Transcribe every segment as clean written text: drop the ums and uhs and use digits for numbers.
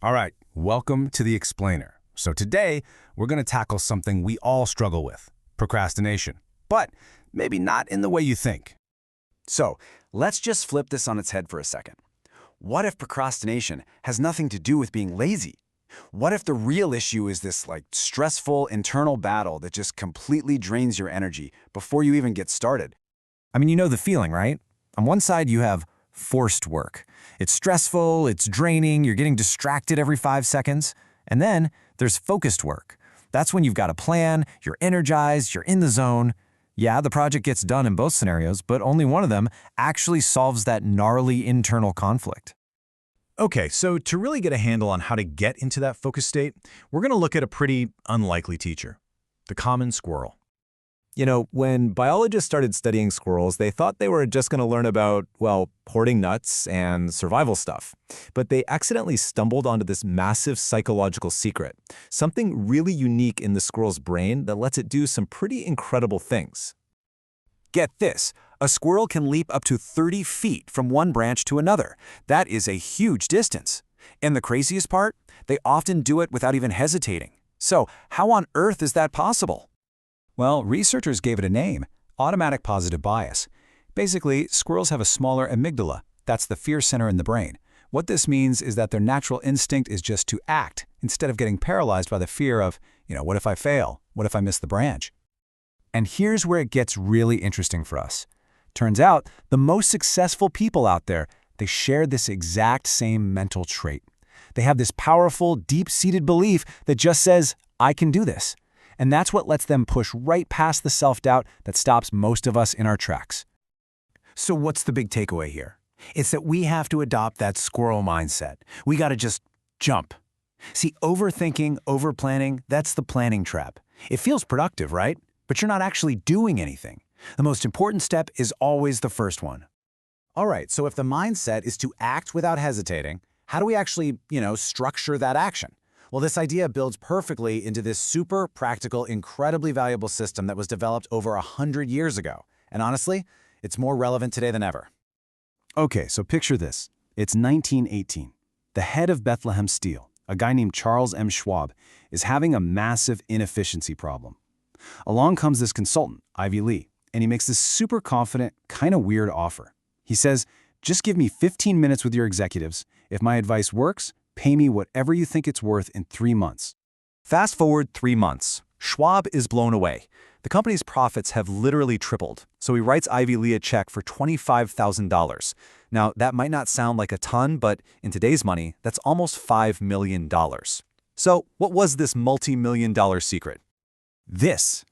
All right, welcome to The Explainer. So today, we're going to tackle something we all struggle with, procrastination. But maybe not in the way you think. So, let's just flip this on its head for a second. What if procrastination has nothing to do with being lazy? What if the real issue is this stressful internal battle that just completely drains your energy before you even get started? I mean, you know the feeling, right? On one side, you have forced work. It's stressful, it's draining, you're getting distracted every 5 seconds. And then there's focused work. That's when you've got a plan, you're energized, you're in the zone. Yeah, the project gets done in both scenarios, but only one of them actually solves that gnarly internal conflict. Okay, so to really get a handle on how to get into that focus state, we're going to look at a pretty unlikely teacher, the common squirrel. You know, when biologists started studying squirrels, they thought they were just going to learn about, well, hoarding nuts and survival stuff. But they accidentally stumbled onto this massive psychological secret, something really unique in the squirrel's brain that lets it do some pretty incredible things. Get this, a squirrel can leap up to 30 feet from one branch to another. That is a huge distance. And the craziest part? They often do it without even hesitating. So, how on earth is that possible? Well, researchers gave it a name, automatic positive bias. Basically, squirrels have a smaller amygdala. That's the fear center in the brain. What this means is that their natural instinct is just to act instead of getting paralyzed by the fear of, what if I fail? What if I miss the branch? And here's where it gets really interesting for us. Turns out, the most successful people out there, they share this exact same mental trait. They have this powerful, deep-seated belief that just says, I can do this. And that's what lets them push right past the self-doubt that stops most of us in our tracks. So what's the big takeaway here? It's that we have to adopt that squirrel mindset. We got to just jump. See, overthinking, overplanning, that's the planning trap. It feels productive, right? But you're not actually doing anything. The most important step is always the first one. All right, so if the mindset is to act without hesitating, how do we actually, structure that action? Well, this idea builds perfectly into this super practical, incredibly valuable system that was developed over 100 years ago. And honestly, it's more relevant today than ever. Okay, so picture this. It's 1918. The head of Bethlehem Steel, a guy named Charles M. Schwab, is having a massive inefficiency problem. Along comes this consultant, Ivy Lee, and he makes this super confident, kind of weird offer. He says, just give me 15 minutes with your executives. If my advice works, pay me whatever you think it's worth in 3 months. Fast forward 3 months. Schwab is blown away. The company's profits have literally tripled, so he writes Ivy Lee a check for $25,000. Now, that might not sound like a ton, but in today's money, that's almost $5 million. So, what was this multi-million-dollar secret? This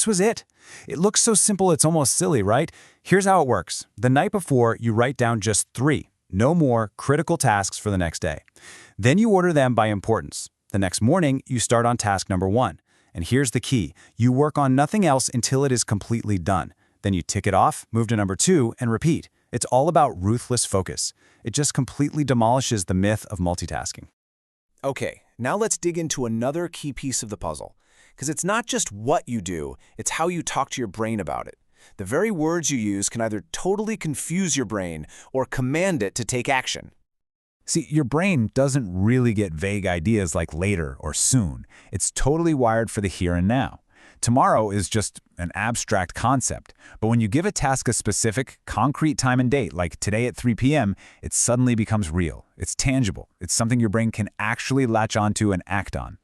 was it. It looks so simple it's almost silly, right? Here's how it works. The night before, you write down just 3, no more, critical tasks for the next day. Then you order them by importance. The next morning, you start on task number 1. And here's the key. You work on nothing else until it is completely done. Then you tick it off, move to number 2, and repeat. It's all about ruthless focus. It just completely demolishes the myth of multitasking. Okay, now let's dig into another key piece of the puzzle. Because it's not just what you do, it's how you talk to your brain about it. The very words you use can either totally confuse your brain or command it to take action. See, your brain doesn't really get vague ideas like later or soon. It's totally wired for the here and now. Tomorrow is just an abstract concept, but when you give a task a specific, concrete time and date, like today at 3 p.m., it suddenly becomes real. It's tangible. It's something your brain can actually latch onto and act on.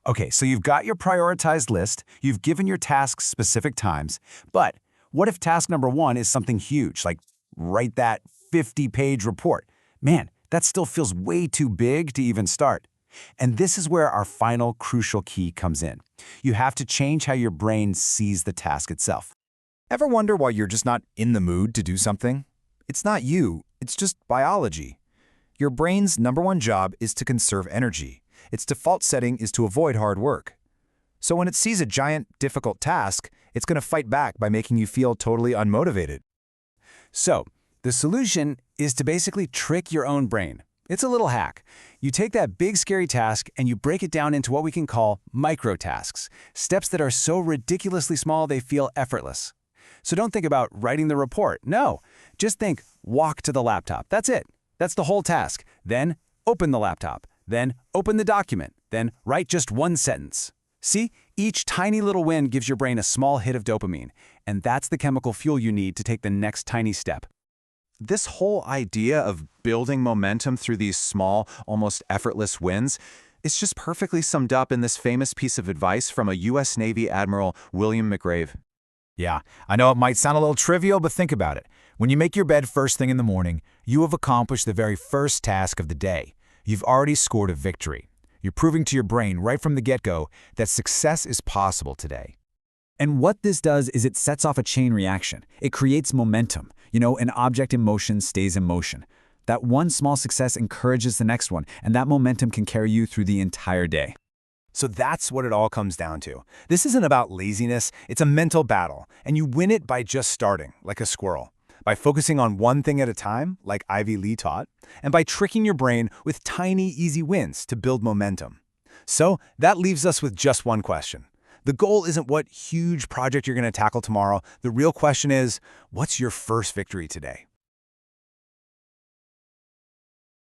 Okay, so you've got your prioritized list, you've given your tasks specific times, but what if task number 1 is something huge, like write that 50-page report? Man, that still feels way too big to even start. And this is where our final crucial key comes in. You have to change how your brain sees the task itself. Ever wonder why you're just not in the mood to do something? It's not you, it's just biology. Your brain's #1 job is to conserve energy. Its default setting is to avoid hard work. So when it sees a giant, difficult task, it's going to fight back by making you feel totally unmotivated. So, the solution is to basically trick your own brain. It's a little hack. You take that big, scary task and you break it down into what we can call micro-tasks, steps that are so ridiculously small they feel effortless. So don't think about writing the report. No, just think walk to the laptop. That's it. That's the whole task. Then open the laptop. Then open the document. Then write just one sentence. See, each tiny little win gives your brain a small hit of dopamine, and that's the chemical fuel you need to take the next tiny step. This whole idea of building momentum through these small, almost effortless wins is just perfectly summed up in this famous piece of advice from a U.S. Navy Admiral William McRave. Yeah, I know it might sound a little trivial, but think about it. When you make your bed first thing in the morning, you have accomplished the very first task of the day. You've already scored a victory. You're proving to your brain right from the get-go that success is possible today. And what this does is it sets off a chain reaction. It creates momentum. An object in motion stays in motion. That one small success encourages the next one, and that momentum can carry you through the entire day. So that's what it all comes down to. This isn't about laziness, it's a mental battle, and you win it by just starting, like a squirrel. By focusing on one thing at a time, like Ivy Lee taught, and by tricking your brain with tiny, easy wins to build momentum. So that leaves us with just one question. The goal isn't what huge project you're going to tackle tomorrow. The real question is, what's your first victory today?